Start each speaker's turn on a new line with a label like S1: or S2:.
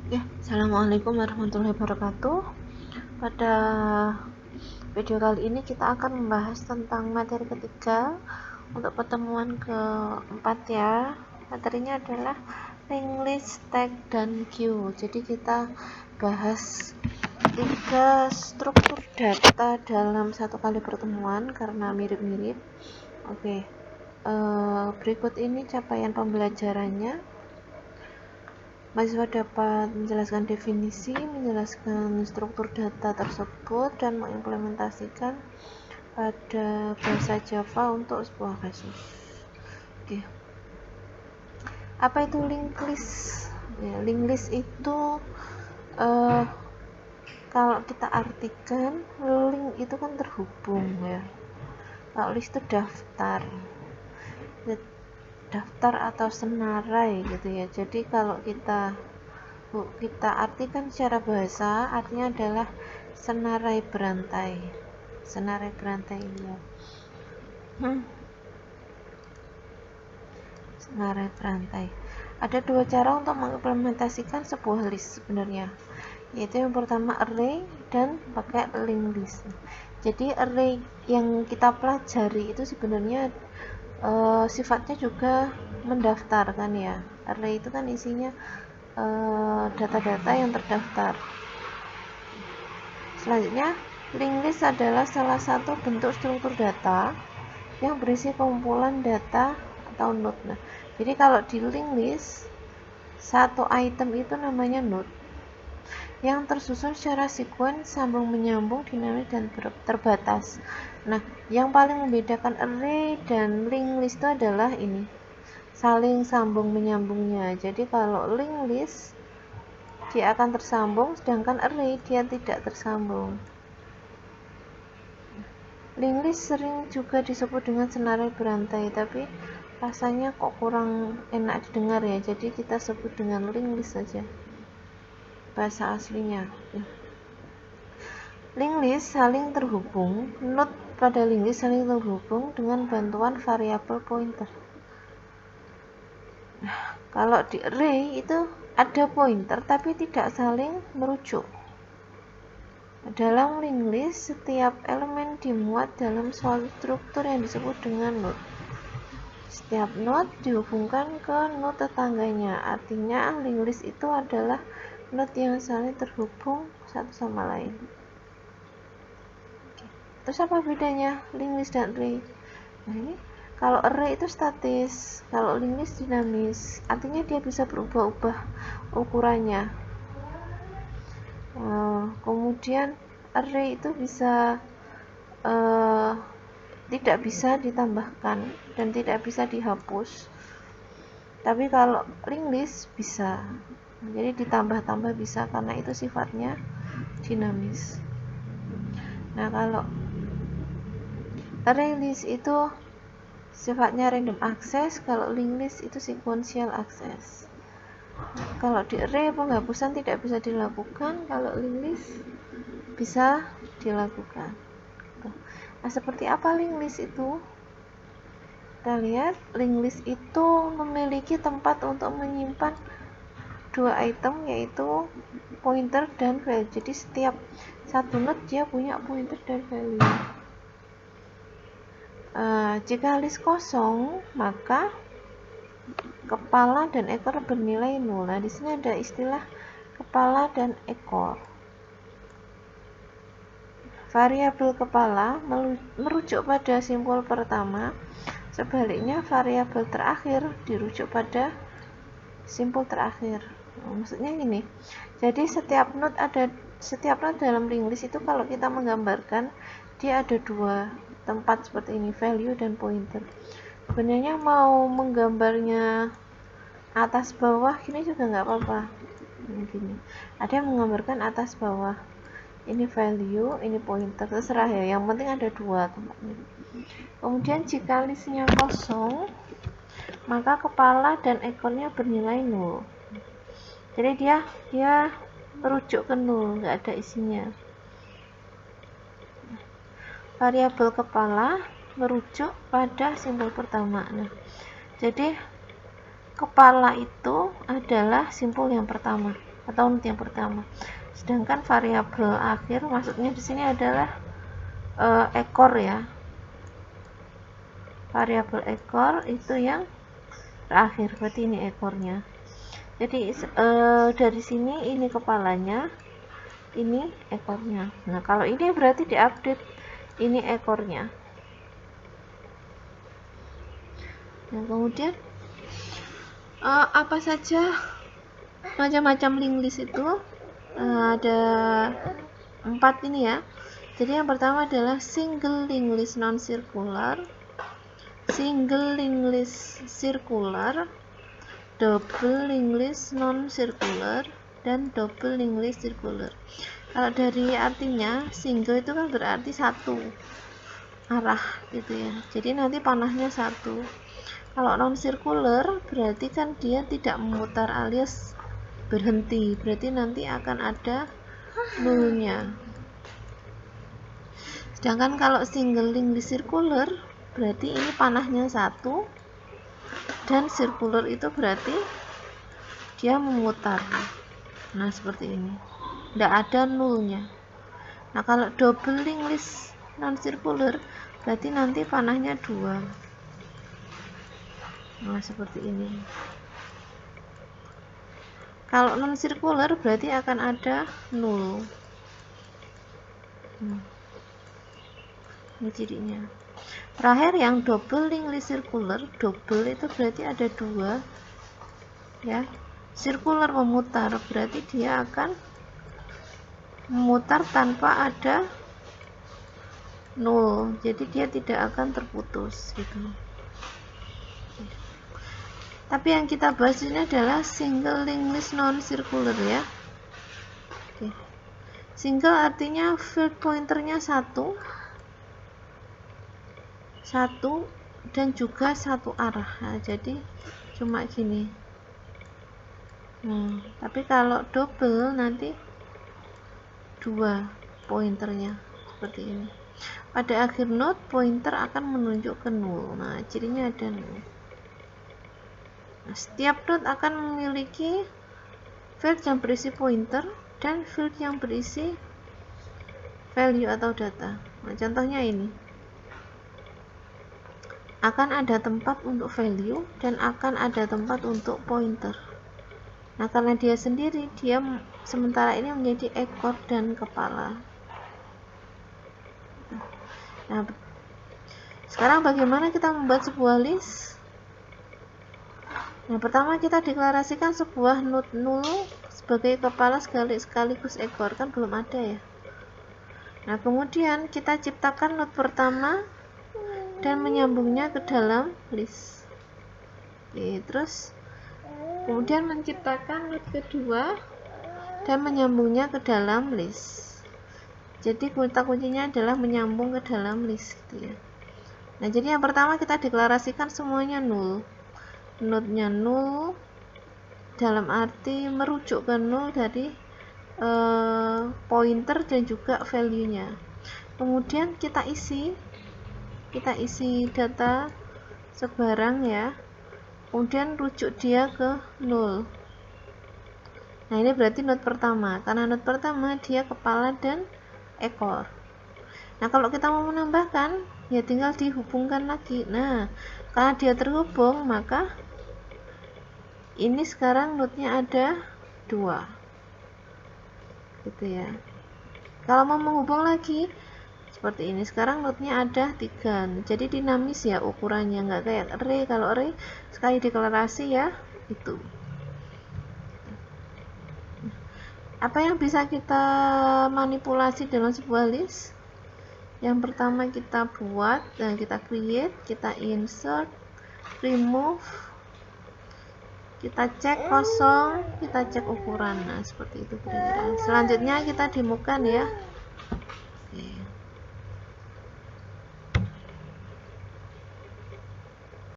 S1: Ya, assalamualaikum warahmatullahi wabarakatuh. Pada video kali ini kita akan membahas tentang materi ketiga untuk pertemuan keempat ya. Materinya adalah linked list, tag, dan queue. Jadi kita bahas 3 struktur data dalam satu kali pertemuan karena mirip-mirip. Oke, berikut ini capaian pembelajarannya. Mahasiswa dapat menjelaskan definisi, menjelaskan struktur data tersebut, dan mengimplementasikan pada bahasa Java untuk sebuah kasus. Oke. Apa itu linked list? Ya, linked list itu kalau kita artikan, link itu kan terhubung ya. Kalau list itu daftar atau senarai gitu ya. Jadi kalau kita artikan secara bahasa, artinya adalah senarai berantai ya. Senarai berantai. Ada 2 cara untuk mengimplementasikan sebuah list sebenarnya, yaitu yang pertama array dan pakai linked list. Jadi array yang kita pelajari itu sebenarnya sifatnya juga mendaftarkan ya. Array itu kan isinya data-data yang terdaftar. Selanjutnya, linked list adalah salah satu bentuk struktur data yang berisi kumpulan data atau node. Nah, jadi kalau di linked list, satu item itu namanya node yang tersusun secara sekuens, sambung menyambung, dinamis, dan terbatas. Nah, yang paling membedakan array dan linked list itu adalah ini, saling sambung menyambungnya. Jadi kalau linked list dia akan tersambung, sedangkan array dia tidak tersambung. Linked list sering juga disebut dengan senarai berantai, tapi rasanya kok kurang enak didengar ya, jadi kita sebut dengan linked list saja bahasa aslinya. Linked list saling terhubung, node pada linked list saling terhubung dengan bantuan variabel pointer. Kalau di array itu ada pointer tapi tidak saling merujuk. Dalam linked list, setiap elemen dimuat dalam suatu struktur yang disebut dengan node. Setiap node dihubungkan ke node tetangganya. Artinya linked list itu adalah node yang saling terhubung satu sama lain. Terus apa bedanya linked list dan array? Nah, ini kalau array itu statis, kalau linked list dinamis. Artinya dia bisa berubah-ubah ukurannya. Kemudian array itu bisa tidak bisa ditambahkan dan tidak bisa dihapus, tapi kalau linked list bisa, jadi ditambah-tambah bisa karena itu sifatnya dinamis. Nah, kalau array list itu sifatnya random access, kalau linked list itu sequential access. Kalau di array penghapusan tidak bisa dilakukan, kalau linked list bisa dilakukan. Nah, seperti apa linked list itu? Kita lihat, linked list itu memiliki tempat untuk menyimpan 2 item, yaitu pointer dan value. Jadi setiap satu node dia punya pointer dan value. Jika list kosong, maka kepala dan ekor bernilai 0. Nah, di sini ada istilah kepala dan ekor. Variabel kepala merujuk pada simbol pertama, sebaliknya variabel terakhir dirujuk pada simbol terakhir. Maksudnya gini, jadi setiap node dalam linked list itu kalau kita menggambarkan, dia ada 2 tempat seperti ini, value dan pointer. Sebenarnya mau menggambarnya atas bawah gini juga nggak apa-apa. Gini, ada yang menggambarkan atas bawah, ini value, ini pointer, terserah ya, yang penting ada 2 tempatnya. Kemudian jika listnya kosong, maka kepala dan ekornya bernilai 0. Jadi dia merujuk ke 0, nggak ada isinya. Variabel kepala merujuk pada simbol pertama. Nah, jadi kepala itu adalah simbol yang pertama. atau not yang pertama. Sedangkan variabel akhir maksudnya di sini adalah ekor ya. Variabel ekor itu yang terakhir, berarti ini ekornya. Jadi dari sini ini kepalanya, ini ekornya. Nah, kalau ini berarti diupdate ini ekornya. Nah, kemudian apa saja macam-macam linked list itu ada 4 ini ya. Jadi yang pertama adalah single linked list non-circular, single linked list circular, double linked list non-circular, dan double linked list circular. Kalau dari artinya, single itu kan berarti satu arah gitu ya, jadi nanti panahnya satu. Kalau non-circular berarti kan dia tidak memutar alias berhenti, berarti nanti akan ada nulnya. Sedangkan kalau single link di circular berarti ini panahnya satu, dan circular itu berarti dia memutar. Nah, seperti ini, tidak ada nulnya. Nah, kalau double link list non-circular berarti nanti panahnya 2. Nah, seperti ini. Kalau non-circular berarti akan ada nul. Ini cirinya. Terakhir yang double link list circular, double itu berarti ada 2 ya. Circular memutar berarti dia akan memutar tanpa ada nol, jadi dia tidak akan terputus gitu. Tapi yang kita bahas ini adalah single link list non-circular ya. Oke. Single artinya field pointernya satu dan juga satu arah. Nah, jadi cuma gini. Tapi kalau double nanti 2 pointernya seperti ini. Pada akhir node pointer akan menunjuk ke nol. Nah, cirinya ada nol. Nah, setiap node akan memiliki field yang berisi pointer dan field yang berisi value atau data. Nah, contohnya ini. Akan ada tempat untuk value dan akan ada tempat untuk pointer. Nah, karena dia sendiri, dia sementara ini menjadi ekor dan kepala. Nah, sekarang bagaimana kita membuat sebuah list? Nah, pertama kita deklarasikan sebuah node null sebagai kepala sekaligus ekor, kan belum ada ya. Nah, kemudian kita ciptakan node pertama dan menyambungnya ke dalam list. Oke, terus kemudian menciptakan node kedua dan menyambungnya ke dalam list. Jadi kata kuncinya adalah menyambung ke dalam list gitu ya. Nah, jadi yang pertama kita deklarasikan semuanya null. Node-nya null dalam arti merujuk ke nol dari pointer dan juga value-nya. Kemudian kita isi data sebarang ya. Kemudian rujuk dia ke nol. Nah, ini berarti node pertama. Karena node pertama dia kepala dan ekor. Nah, kalau kita mau menambahkan, ya tinggal dihubungkan lagi. Nah, karena dia terhubung, maka ini sekarang node-nya ada 2 gitu ya. Kalau mau menghubung lagi seperti ini, sekarang node-nya ada 3, jadi dinamis ya ukurannya, nggak kayak array. Kalau array sekali deklarasi ya itu. Apa yang bisa kita manipulasi dalam sebuah list? Yang pertama kita buat, dan kita create, kita insert, remove, kita cek kosong, kita cek ukuran. Nah, seperti itu kira-kira. Selanjutnya kita demokan ya. Oke.